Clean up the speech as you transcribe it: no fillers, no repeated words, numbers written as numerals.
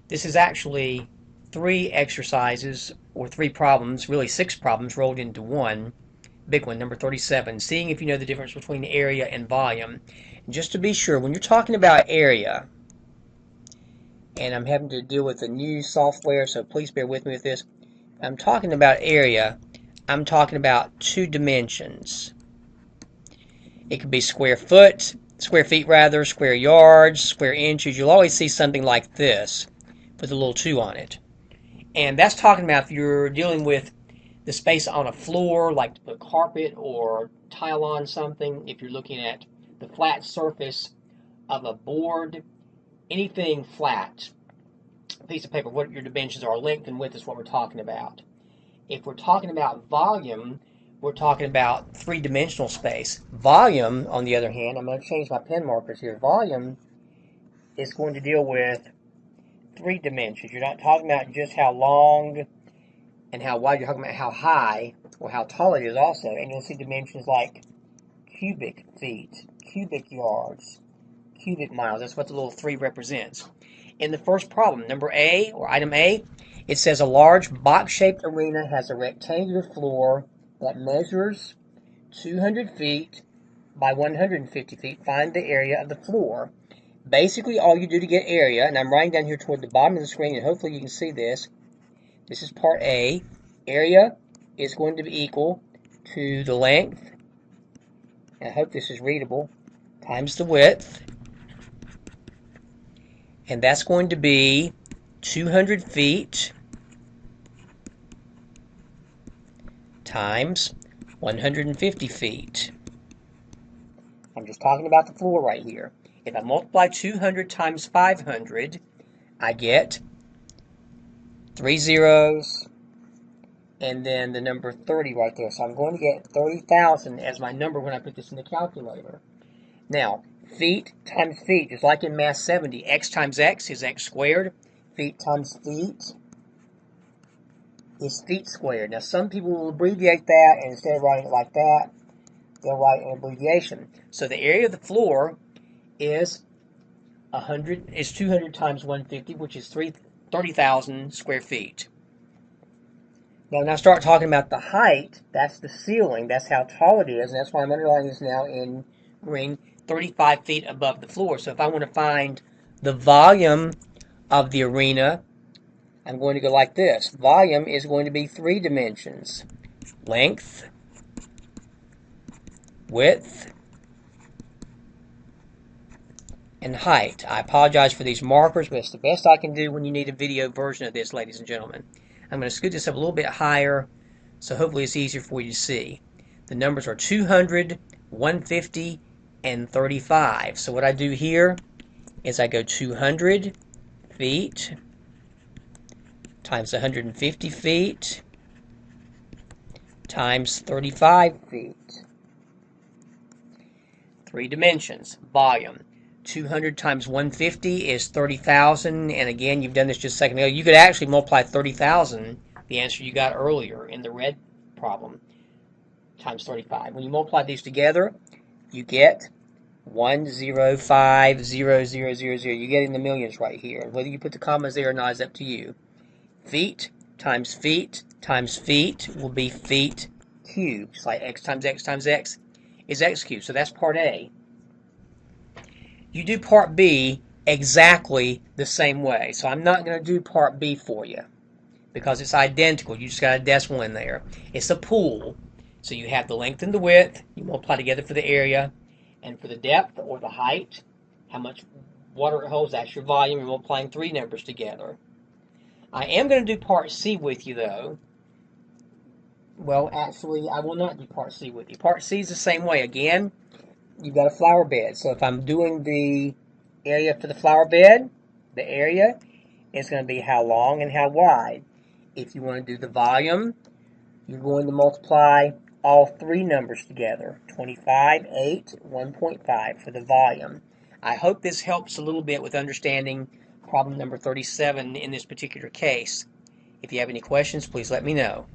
This is actually 3 exercises or 3 problems, really 6 problems rolled into one big one, number 37, seeing if you know the difference between area and volume. And just to be sure, when you're talking about area, and I'm having to deal with the new software, so please bear with me with this. I'm talking about area, I'm talking about 2 dimensions. It could be square feet rather, square yards, square inches. You'll always see something like this with a little 2 on it. And that's talking about if you're dealing with the space on a floor, like to put carpet or tile on something. If you're looking at the flat surface of a board, anything flat, a piece of paper, what your dimensions are, length and width is what we're talking about. If we're talking about volume, we're talking about 3-dimensional space. Volume, on the other hand, I'm going to change my pen markers here. Volume is going to deal with 3 dimensions. You're not talking about just how long and how wide, you're talking about how high or how tall it is also. And you'll see dimensions like cubic feet, cubic yards, cubic miles. That's what the little 3 represents. In the first problem, number A, or item A, it says a large box-shaped arena has a rectangular floor that measures 200 feet by 150 feet. Find the area of the floor. Basically, all you do to get area, and I'm writing down here toward the bottom of the screen, and hopefully you can see this. This is part A. Area is going to be equal to the length, and I hope this is readable, times the width. And that's going to be 200 feet times 150 feet. I'm just talking about the floor right here. If I multiply 200 times 500, I get 3 zeros and then the number 30 right there. So I'm going to get 30,000 as my number when I put this in the calculator. Now, feet times feet, just like in Math 70, x times x is x squared. Feet times feet is feet squared. Now, some people will abbreviate that, and instead of writing it like that, they'll write an abbreviation. So the area of the floor is 200 times 150, which is 30,000 square feet. Now, when I start talking about the height, that's the ceiling. That's how tall it is, and that's why I'm underlining this now in green, 35 feet above the floor. So if I want to find the volume of the arena, I'm going to go like this. Volume is going to be 3 dimensions. Length, width, and height. I apologize for these markers, but it's the best I can do when you need a video version of this, ladies and gentlemen. I'm going to scoot this up a little bit higher, so hopefully it's easier for you to see. The numbers are 200, 150, and 35. So what I do here is I go 200 feet times 150 feet times 35 feet. 3 dimensions, volume. 200 times 150 is 30,000, and again, you've done this just a second ago. You could actually multiply 30,000, the answer you got earlier in the red problem, times 35. When you multiply these together, you get 1050000. You get in the millions right here. Whether you put the commas there or not is up to you. Feet times feet times feet will be feet cubed. It's like x times x times x is x cubed. So that's part A. You do part B exactly the same way. So I'm not going to do part B for you because it's identical. You just got a decimal in there. It's a pool. So you have the length and the width. You multiply together for the area. And for the depth or the height, how much water it holds, that's your volume. You're multiplying 3 numbers together. I am going to do part C with you, though. Well, actually, I will not do part C with you. Part C is the same way. Again, you've got a flower bed. So if I'm doing the area for the flower bed, the area is going to be how long and how wide. If you want to do the volume, you're going to multiply all 3 numbers together. 25, 8, 1.5 for the volume. I hope this helps a little bit with understanding problem number 37 in this particular case. If you have any questions, please let me know.